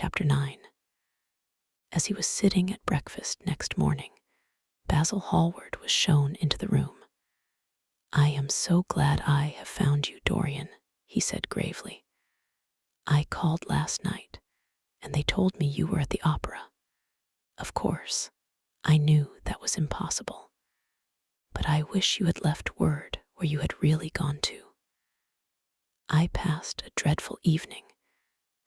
Chapter 9. As he was sitting at breakfast next morning, Basil Hallward was shown into the room. "I am so glad I have found you, Dorian," he said gravely. "I called last night, and they told me you were at the opera. Of course, I knew that was impossible. But I wish you had left word where you had really gone to. I passed a dreadful evening,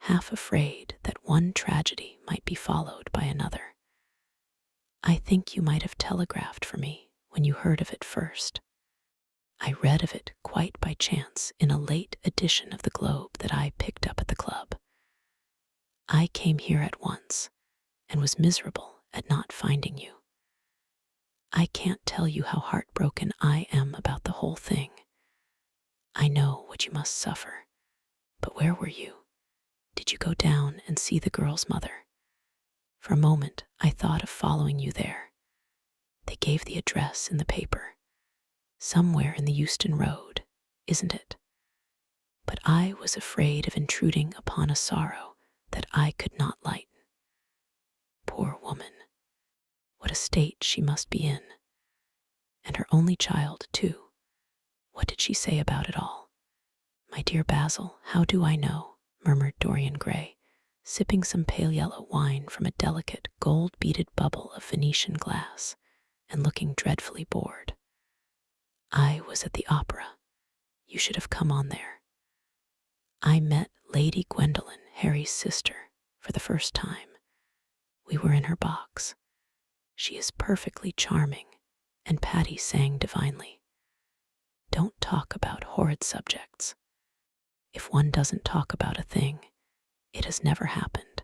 half afraid that one tragedy might be followed by another. I think you might have telegraphed for me when you heard of it first. I read of it quite by chance in a late edition of the Globe that I picked up at the club. I came here at once and was miserable at not finding you. I can't tell you how heartbroken I am about the whole thing. I know what you must suffer, but where were you? Did you go down and see the girl's mother? For a moment, I thought of following you there. They gave the address in the paper. Somewhere in the Euston Road, isn't it? But I was afraid of intruding upon a sorrow that I could not lighten. Poor woman. What a state she must be in. And her only child, too. What did she say about it all?" "My dear Basil, how do I know?" murmured Dorian Gray, sipping some pale yellow wine from a delicate, gold-beaded bubble of Venetian glass, and looking dreadfully bored. "I was at the opera. You should have come on there. I met Lady Gwendolen, Harry's sister, for the first time. We were in her box. She is perfectly charming, and Patty sang divinely. Don't talk about horrid subjects. If one doesn't talk about a thing, it has never happened.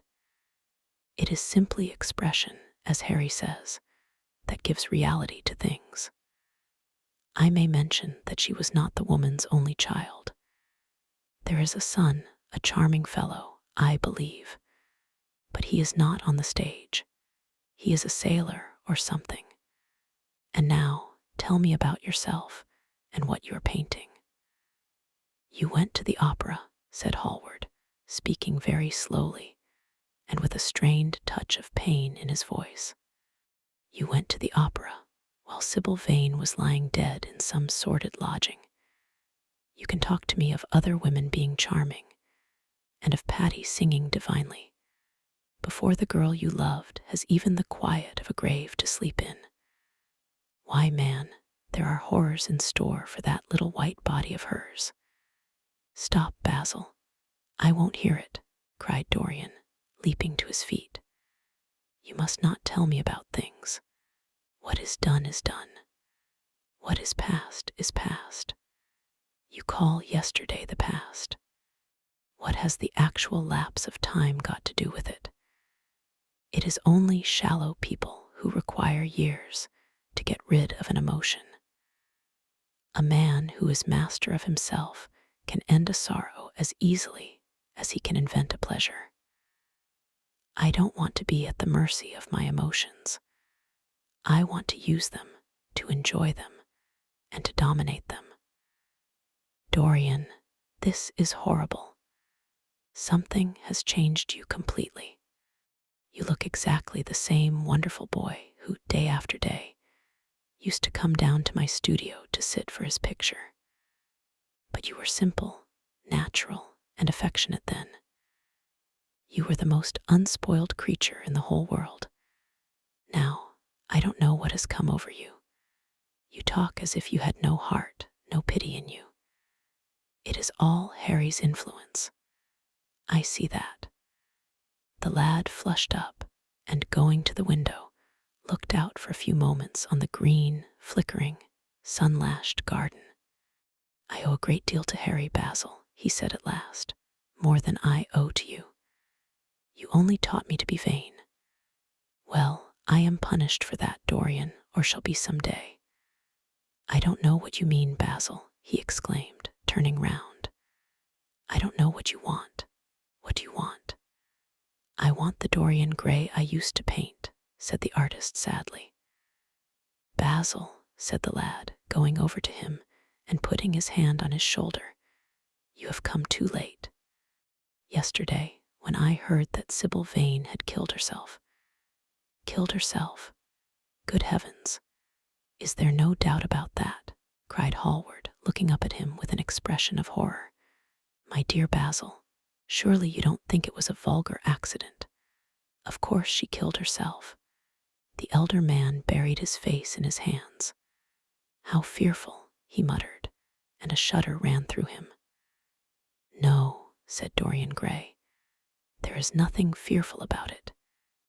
It is simply expression, as Harry says, that gives reality to things. I may mention that she was not the woman's only child. There is a son, a charming fellow, I believe, but he is not on the stage. He is a sailor or something. And now, tell me about yourself and what you are painting." "You went to the opera," said Hallward, speaking very slowly and with a strained touch of pain in his voice. "You went to the opera while Sybil Vane was lying dead in some sordid lodging. You can talk to me of other women being charming, and of Patty singing divinely, before the girl you loved has even the quiet of a grave to sleep in. Why, man, there are horrors in store for that little white body of hers." "Stop, Basil. I won't hear it," cried Dorian, leaping to his feet. "You must not tell me about things. What is done is done. What is past is past. You call yesterday the past. What has the actual lapse of time got to do with it? It is only shallow people who require years to get rid of an emotion. A man who is master of himself can end a sorrow as easily as he can invent a pleasure. I don't want to be at the mercy of my emotions. I want to use them, to enjoy them, and to dominate them. Dorian, this is horrible. Something has changed you completely. You look exactly the same wonderful boy who, day after day, used to come down to my studio to sit for his picture. But you were simple, natural, and affectionate then. You were the most unspoiled creature in the whole world. Now, I don't know what has come over you. You talk as if you had no heart, no pity in you. It is all Harry's influence. I see that." The lad flushed up and, going to the window, looked out for a few moments on the green, flickering, sun-lashed garden. "I owe a great deal to Harry, Basil," he said at last, "more than I owe to you. You only taught me to be vain. Well, I am punished for that, Dorian, or shall be some day." "I don't know what you mean, Basil," he exclaimed, turning round. "I don't know what you want. What do you want?" "I want the Dorian Gray I used to paint," said the artist sadly. "Basil," said the lad, going over to him and putting his hand on his shoulder, "you have come too late. Yesterday, when I heard that Sybil Vane had killed herself. Killed herself? Good heavens! Is there no doubt about that? Cried Hallward, looking up at him with an expression of horror. My dear Basil, surely you don't think it was a vulgar accident? Of course she killed herself. The elder man buried his face in his hands. How fearful, he muttered, and a shudder ran through him. No, said Dorian Gray, there is nothing fearful about it.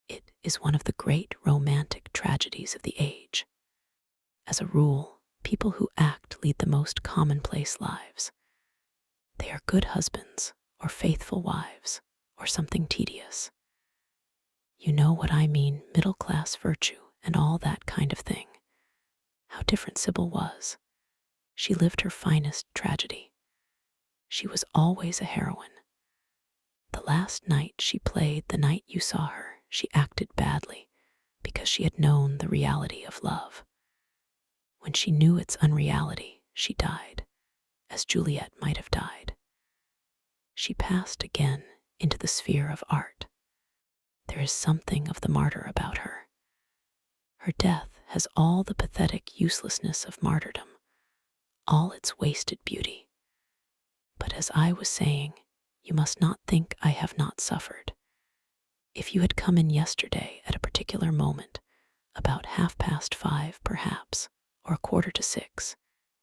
It is one of the great romantic tragedies of the age. As a rule, people who act lead the most commonplace lives. They are good husbands, or faithful wives, or something tedious. You know what I mean, middle-class virtue and all that kind of thing. How different Sybil was. She lived her finest tragedy. She was always a heroine. The last night she played, the night you saw her, she acted badly because she had known the reality of love. When she knew its unreality, she died, as Juliet might have died. She passed again into the sphere of art. There is something of the martyr about her. Her death has all the pathetic uselessness of martyrdom, all its wasted beauty. But as I was saying, you must not think I have not suffered. If you had come in yesterday at a particular moment, about 5:30 perhaps, or 5:45,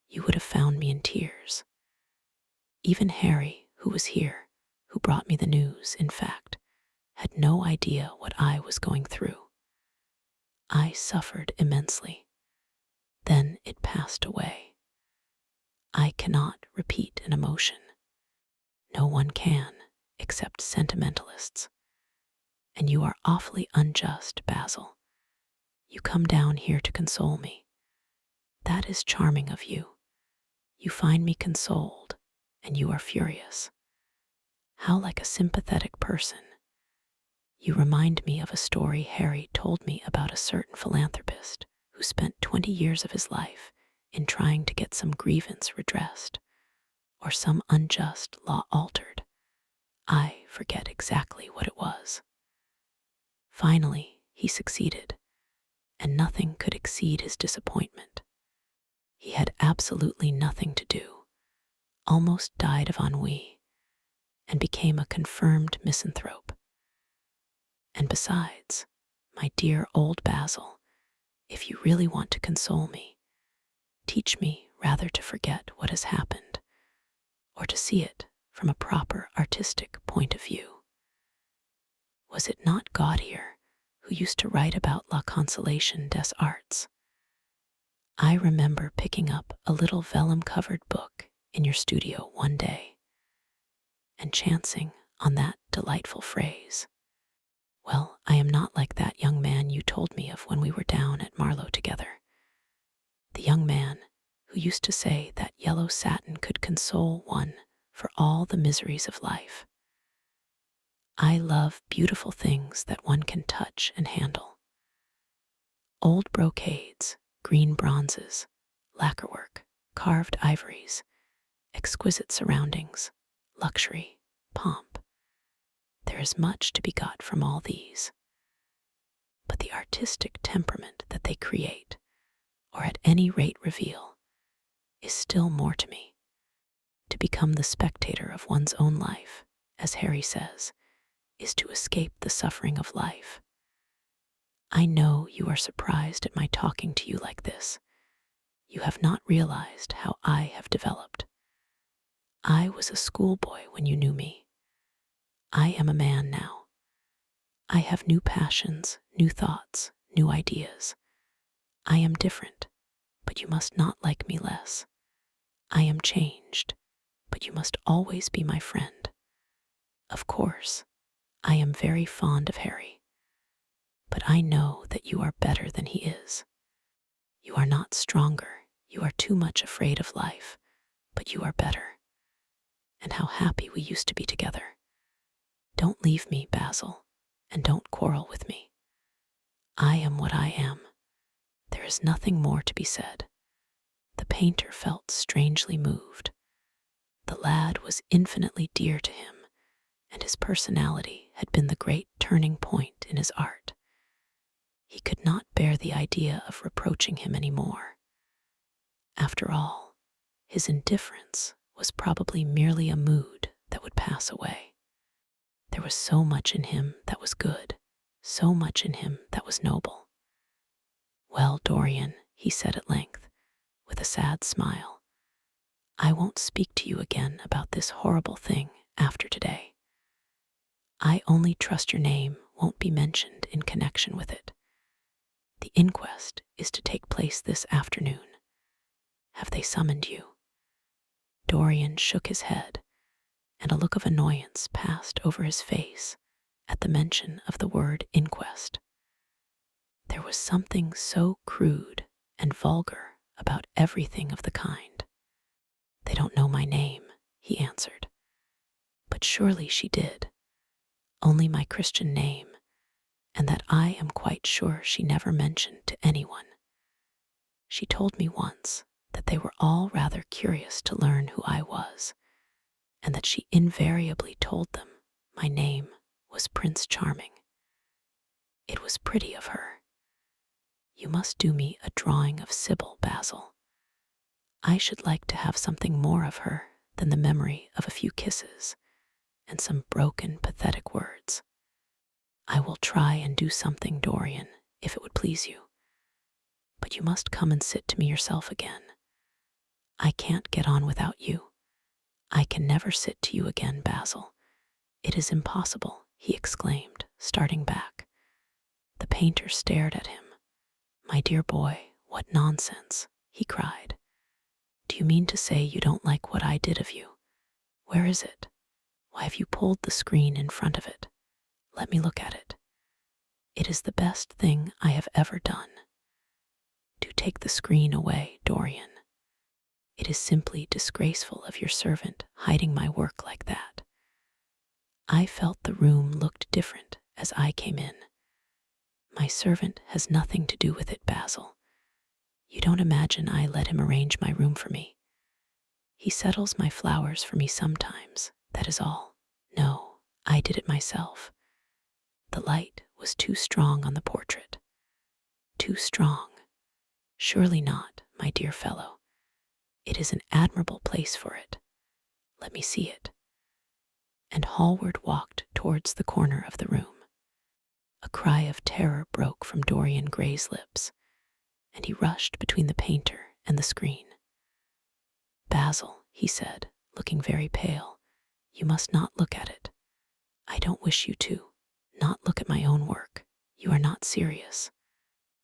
you would have found me in tears. Even Harry, who was here, who brought me the news, in fact, had no idea what I was going through. I suffered immensely. Then it passed away. I cannot repeat an emotion. No one can, except sentimentalists. And you are awfully unjust, Basil. You come down here to console me. That is charming of you. You find me consoled, and you are furious. How like a sympathetic person. You remind me of a story Harry told me about a certain philanthropist who spent 20 years of his life in trying to get some grievance redressed, or some unjust law altered. I forget exactly what it was. Finally, he succeeded, and nothing could exceed his disappointment. He had absolutely nothing to do, almost died of ennui, and became a confirmed misanthrope. And besides, my dear old Basil, if you really want to console me, teach me rather to forget what has happened, or to see it from a proper artistic point of view. Was it not Gaudier who used to write about La Consolation des Arts? I remember picking up a little vellum-covered book in your studio one day, and chancing on that delightful phrase. Well, I am not like that young man you told me of when we were down at Marlow together. The young man who used to say that yellow satin could console one for all the miseries of life. I love beautiful things that one can touch and handle. Old brocades, green bronzes, lacquerwork, carved ivories, exquisite surroundings, luxury, pomp. There is much to be got from all these. But the artistic temperament that they create, or at any rate reveal, is still more to me. To become the spectator of one's own life, as Harry says, is to escape the suffering of life. I know you are surprised at my talking to you like this. You have not realized how I have developed. I was a schoolboy when you knew me. I am a man now. I have new passions, new thoughts, new ideas. I am different, but you must not like me less. I am changed, but you must always be my friend. Of course, I am very fond of Harry, but I know that you are better than he is. You are not stronger, you are too much afraid of life, but you are better. And how happy we used to be together. Don't leave me, Basil, and don't quarrel with me. I am what I am. There is nothing more to be said. The painter felt strangely moved. The lad was infinitely dear to him, and his personality had been the great turning point in his art. He could not bear the idea of reproaching him any more. After all, his indifference was probably merely a mood that would pass away. There was so much in him that was good, so much in him that was noble. "Well, Dorian," he said at length, with a sad smile, "I won't speak to you again about this horrible thing after today. I only trust your name won't be mentioned in connection with it. The inquest is to take place this afternoon. Have they summoned you?" Dorian shook his head, and a look of annoyance passed over his face at the mention of the word inquest. There was something so crude and vulgar about everything of the kind. "They don't know my name," he answered. "But surely she did. Only my Christian name, and that I am quite sure she never mentioned to anyone. She told me once that they were all rather curious to learn who I was, and that she invariably told them my name was Prince Charming. It was pretty of her. You must do me a drawing of Sybil, Basil. I should like to have something more of her than the memory of a few kisses and some broken, pathetic words. I will try and do something, Dorian, if it would please you. But you must come and sit to me yourself again. I can't get on without you. I can never sit to you again, Basil. It is impossible," he exclaimed, starting back. The painter stared at him. "My dear boy, what nonsense," he cried. "Do you mean to say you don't like what I did of you? Where is it? Why have you pulled the screen in front of it? Let me look at it. It is the best thing I have ever done. Do take the screen away, Dorian. It is simply disgraceful of your servant hiding my work like that." I felt the room looked different as I came in. "My servant has nothing to do with it, Basil. You don't imagine I let him arrange my room for me. He settles my flowers for me sometimes, that is all. No, I did it myself. The light was too strong on the portrait." "Too strong? Surely not, my dear fellow. It is an admirable place for it. Let me see it." And Hallward walked towards the corner of the room. A cry of terror broke from Dorian Gray's lips, and he rushed between the painter and the screen. "Basil," he said, looking very pale, "you must not look at it. I don't wish you to. Not look at my own work. You are not serious."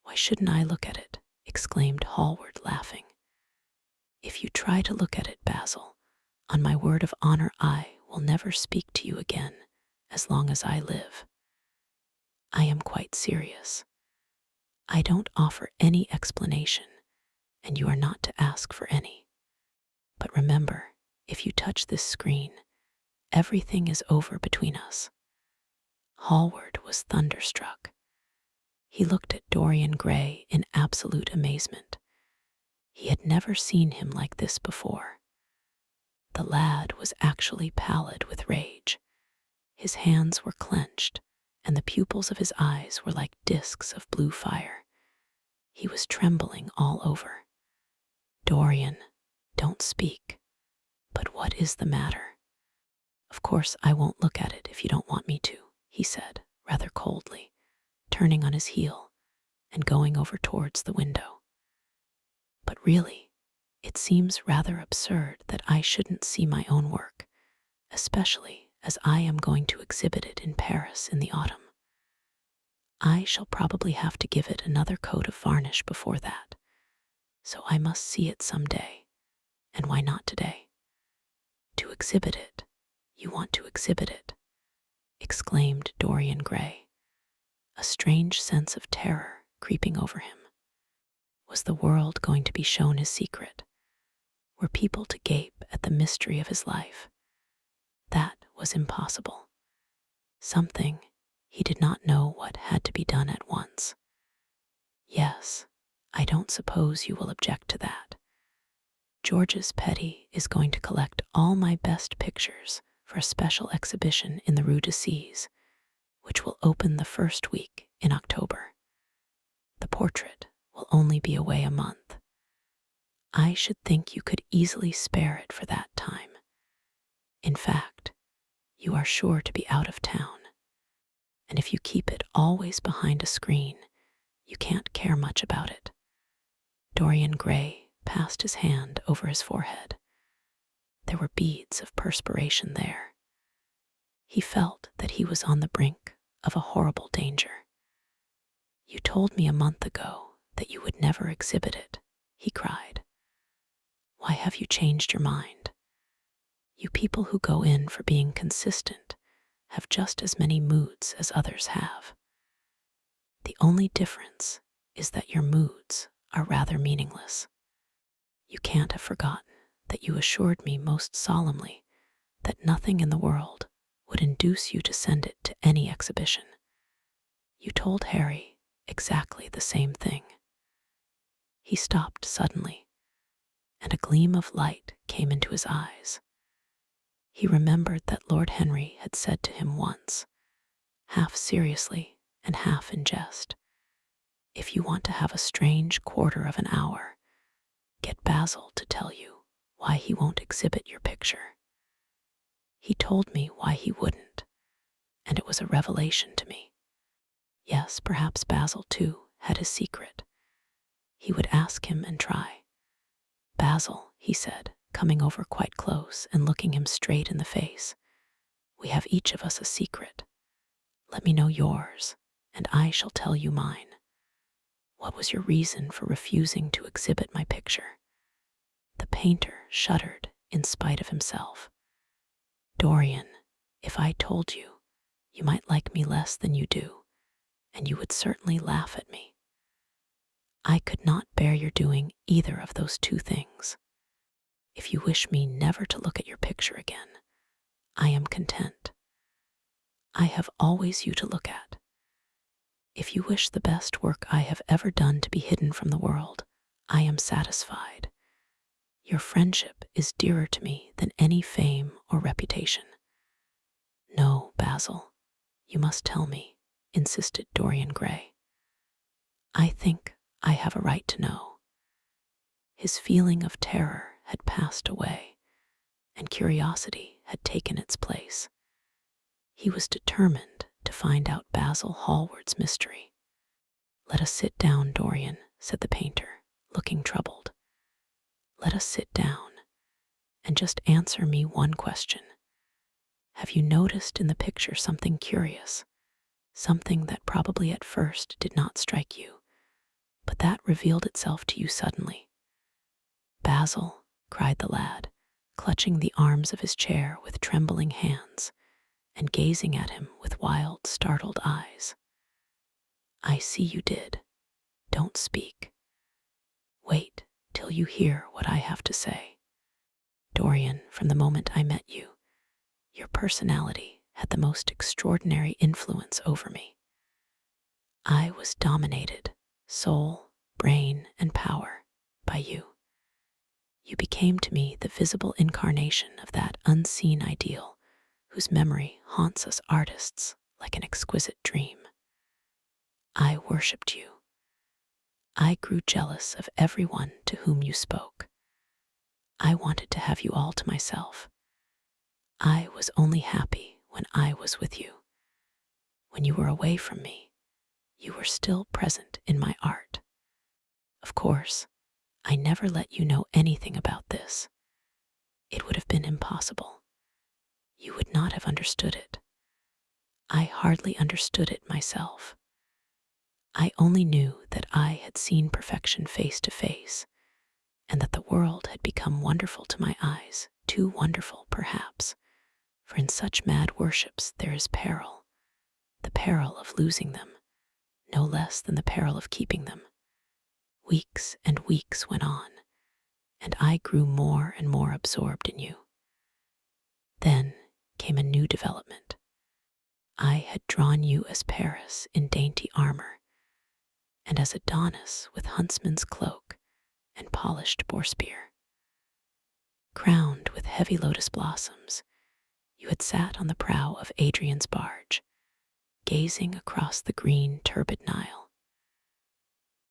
"Why shouldn't I look at it?" exclaimed Hallward, laughing. "If you try to look at it, Basil, on my word of honor I will never speak to you again as long as I live. I am quite serious. I don't offer any explanation, and you are not to ask for any. But remember, if you touch this screen, everything is over between us." Hallward was thunderstruck. He looked at Dorian Gray in absolute amazement. He had never seen him like this before. The lad was actually pallid with rage. His hands were clenched, and the pupils of his eyes were like discs of blue fire. He was trembling all over. "Dorian, don't speak. But what is the matter?" "Of course I won't look at it if you don't want me to," he said, rather coldly, turning on his heel and going over towards the window. "But really, it seems rather absurd that I shouldn't see my own work, especially as I am going to exhibit it in Paris in the autumn. I shall probably have to give it another coat of varnish before that, so I must see it some day, and why not today?" "To exhibit it? You want to exhibit it?" exclaimed Dorian Gray, a strange sense of terror creeping over him. Was the world going to be shown his secret? Were people to gape at the mystery of his life? That was impossible. Something, he did not know what, had to be done at once. "Yes, I don't suppose you will object to that. George's Petty is going to collect all my best pictures for a special exhibition in the Rue d'Assise, which will open the first week in October. The portrait will only be away a month. I should think you could easily spare it for that time. In fact, you are sure to be out of town, and if you keep it always behind a screen, you can't care much about it. Dorian Gray passed his hand over his forehead. There were beads of perspiration there. He felt that he was on the brink of a horrible danger. "You told me a month ago that you would never exhibit it," he cried. "Why have you changed your mind? You people who go in for being consistent have just as many moods as others have. The only difference is that your moods are rather meaningless. You can't have forgotten that you assured me most solemnly that nothing in the world would induce you to send it to any exhibition. You told Harry exactly the same thing." He stopped suddenly, and a gleam of light came into his eyes. He remembered that Lord Henry had said to him once, half seriously and half in jest, "If you want to have a strange quarter of an hour, get Basil to tell you why he won't exhibit your picture." He told me why he wouldn't, and it was a revelation to me. Yes, perhaps Basil, too, had his secret. He would ask him and try. "Basil," he said, coming over quite close and looking him straight in the face, "we have each of us a secret. Let me know yours, and I shall tell you mine. What was your reason for refusing to exhibit my picture?" The painter shuddered in spite of himself. "Dorian, if I told you, you might like me less than you do, and you would certainly laugh at me. I could not bear your doing either of those two things. If you wish me never to look at your picture again, I am content. I have always you to look at. If you wish the best work I have ever done to be hidden from the world, I am satisfied. Your friendship is dearer to me than any fame or reputation." "No, Basil, you must tell me," insisted Dorian Gray. "I think I have a right to know." His feeling of terror had passed away, and curiosity had taken its place. He was determined to find out Basil Hallward's mystery. "Let us sit down, Dorian," said the painter, looking troubled. "Let us sit down, and just answer me one question. Have you noticed in the picture something curious, something that probably at first did not strike you, but that revealed itself to you suddenly?" "Basil," cried the lad, clutching the arms of his chair with trembling hands and gazing at him with wild, startled eyes. "I see you did. Don't speak. Wait till you hear what I have to say. Dorian, from the moment I met you, your personality had the most extraordinary influence over me. I was dominated, soul, brain, and power, by you. You became to me the visible incarnation of that unseen ideal whose memory haunts us artists like an exquisite dream. I worshipped you. I grew jealous of everyone to whom you spoke. I wanted to have you all to myself. I was only happy when I was with you. When you were away from me, you were still present in my art. Of course, I never let you know anything about this. It would have been impossible. You would not have understood it. I hardly understood it myself. I only knew that I had seen perfection face to face, and that the world had become wonderful to my eyes, too wonderful, perhaps, for in such mad worships there is peril, the peril of losing them, no less than the peril of keeping them. Weeks and weeks went on, and I grew more and more absorbed in you. Then came a new development. I had drawn you as Paris in dainty armor, and as Adonis with huntsman's cloak and polished boar spear. Crowned with heavy lotus blossoms, you had sat on the prow of Adrian's barge, gazing across the green, turbid Nile.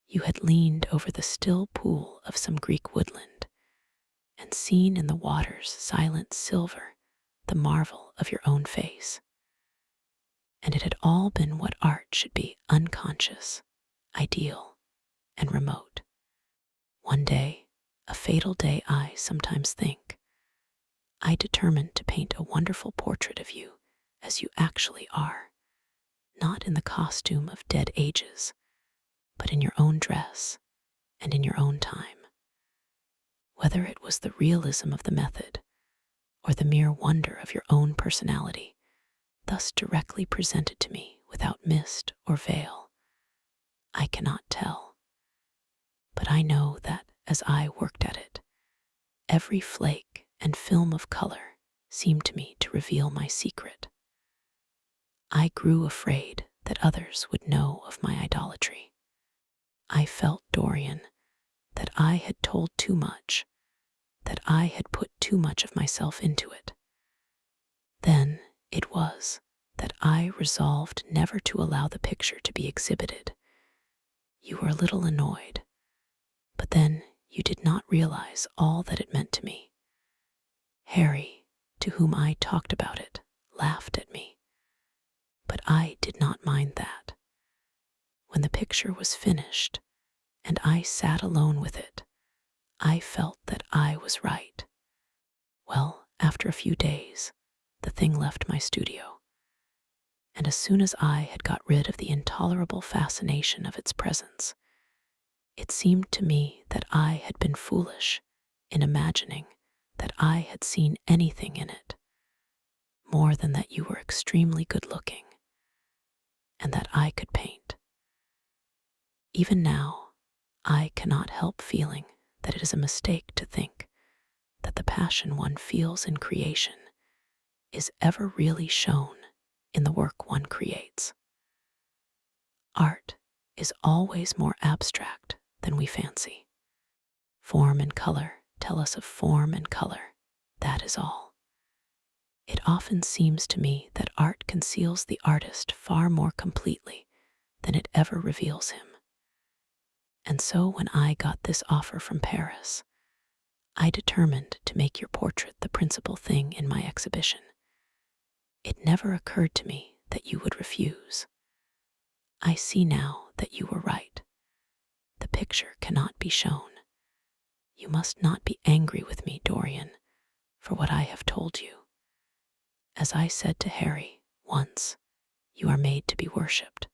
You had leaned over the still pool of some Greek woodland and seen in the water's silent silver the marvel of your own face. And it had all been what art should be: unconscious, ideal, and remote. One day, a fatal day, I sometimes think, I determined to paint a wonderful portrait of you as you actually are, not in the costume of dead ages, but in your own dress and in your own time. Whether it was the realism of the method or the mere wonder of your own personality, thus directly presented to me without mist or veil, I cannot tell. But I know that as I worked at it, every flake and film of color seemed to me to reveal my secret. I grew afraid that others would know of my idolatry. I felt, Dorian, that I had told too much, that I had put too much of myself into it. Then it was that I resolved never to allow the picture to be exhibited. You were a little annoyed, but then you did not realize all that it meant to me. Harry, to whom I talked about it, laughed at me, but I did not mind that. When the picture was finished and I sat alone with it, I felt that I was right. Well, after a few days, the thing left my studio, and as soon as I had got rid of the intolerable fascination of its presence, it seemed to me that I had been foolish in imagining that I had seen anything in it, more than that you were extremely good-looking, and that I could paint. Even now, I cannot help feeling that it is a mistake to think that the passion one feels in creation is ever really shown in the work one creates. Art is always more abstract than we fancy. Form and color tell us of form and color, that is all. It often seems to me that art conceals the artist far more completely than it ever reveals him. And so when I got this offer from Paris, I determined to make your portrait the principal thing in my exhibition. It never occurred to me that you would refuse. I see now that you were right. The picture cannot be shown. You must not be angry with me, Dorian, for what I have told you. As I said to Harry once, you are made to be worshipped.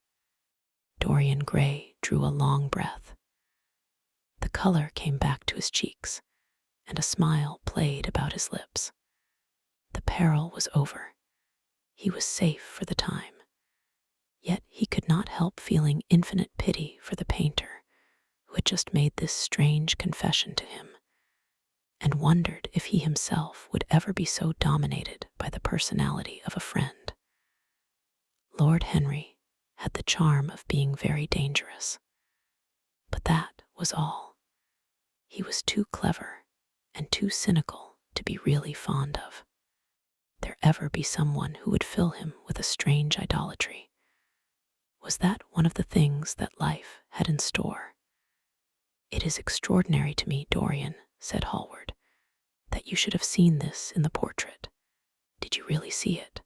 Dorian Gray drew a long breath. The color came back to his cheeks, and a smile played about his lips. The peril was over. He was safe for the time. Yet he could not help feeling infinite pity for the painter who had just made this strange confession to him, and wondered if he himself would ever be so dominated by the personality of a friend. Lord Henry had the charm of being very dangerous, but that was all. He was too clever and too cynical to be really fond of. There ever be someone who would fill him with a strange idolatry? Was that one of the things that life had in store? It is extraordinary to me, Dorian, said Hallward, that you should have seen this in the portrait. Did you really see it?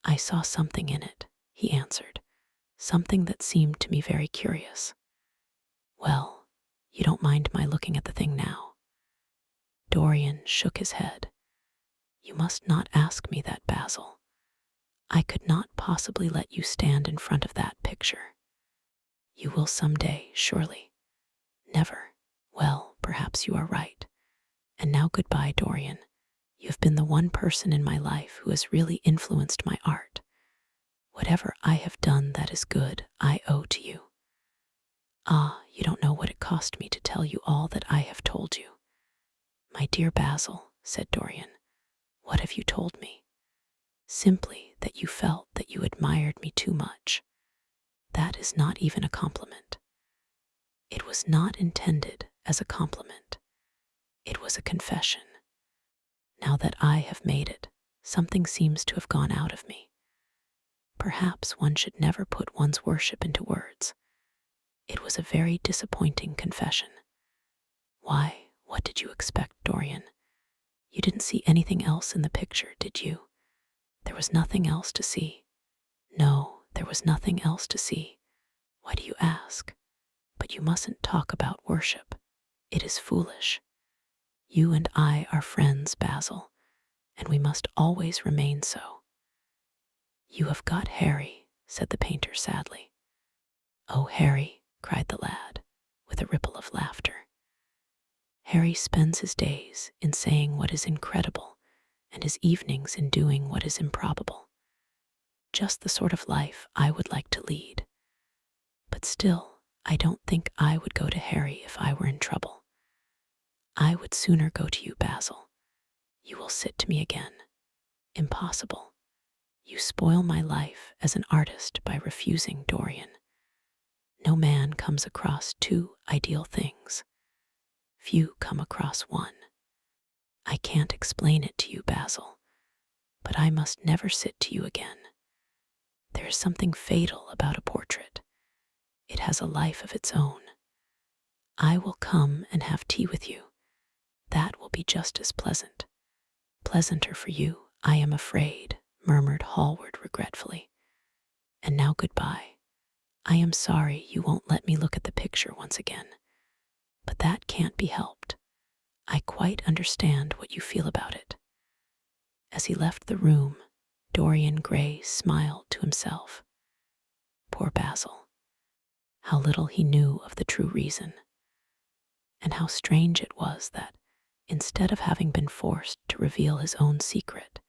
I saw something in it, he answered, something that seemed to me very curious. Well, you don't mind my looking at the thing now? Dorian shook his head. You must not ask me that, Basil. I could not possibly let you stand in front of that picture. You will some day, surely. Never. Well, perhaps you are right. And now goodbye, Dorian. You have been the one person in my life who has really influenced my art. Whatever I have done that is good, I owe to you. Ah, you don't know what it cost me to tell you all that I have told you. My dear Basil, said Dorian, what have you told me? Simply that you felt that you admired me too much. That is not even a compliment. It was not intended as a compliment. It was a confession. Now that I have made it, something seems to have gone out of me. Perhaps one should never put one's worship into words. It was a very disappointing confession. Why, what did you expect, Dorian? You didn't see anything else in the picture, did you? There was nothing else to see. No, there was nothing else to see. Why do you ask? But you mustn't talk about worship. It is foolish. You and I are friends, Basil, and we must always remain so. You have got Harry, said the painter sadly. Oh, Harry, cried the lad, with a ripple of laughter. Harry spends his days in saying what is incredible and his evenings in doing what is improbable. Just the sort of life I would like to lead. But still, I don't think I would go to Harry if I were in trouble. I would sooner go to you, Basil. You will sit to me again. Impossible. You spoil my life as an artist by refusing Dorian. No man comes across two ideal things. Few come across one. I can't explain it to you, Basil, but I must never sit to you again. There is something fatal about a portrait. It has a life of its own. I will come and have tea with you. That will be just as pleasant. Pleasanter for you, I am afraid, murmured Hallward regretfully. And now goodbye. I am sorry you won't let me look at the picture once again, but that can't be helped. I quite understand what you feel about it. As he left the room, Dorian Gray smiled to himself. Poor Basil. How little he knew of the true reason. And how strange it was that, instead of having been forced to reveal his own secret,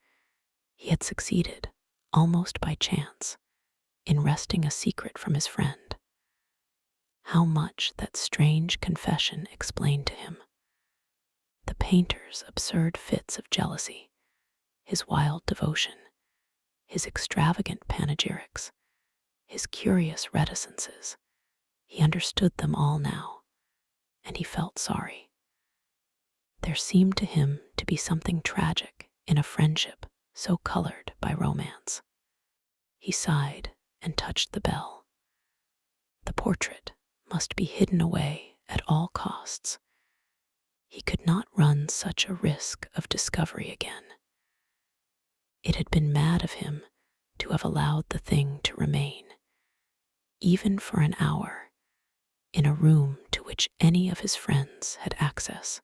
he had succeeded, almost by chance, in wresting a secret from his friend. How much that strange confession explained to him. The painter's absurd fits of jealousy, his wild devotion, his extravagant panegyrics, his curious reticences. He understood them all now, and he felt sorry. There seemed to him to be something tragic in a friendship so colored by romance. He sighed and touched the bell. The portrait must be hidden away at all costs. He could not run such a risk of discovery again. It had been mad of him to have allowed the thing to remain, even for an hour, in a room to which any of his friends had access.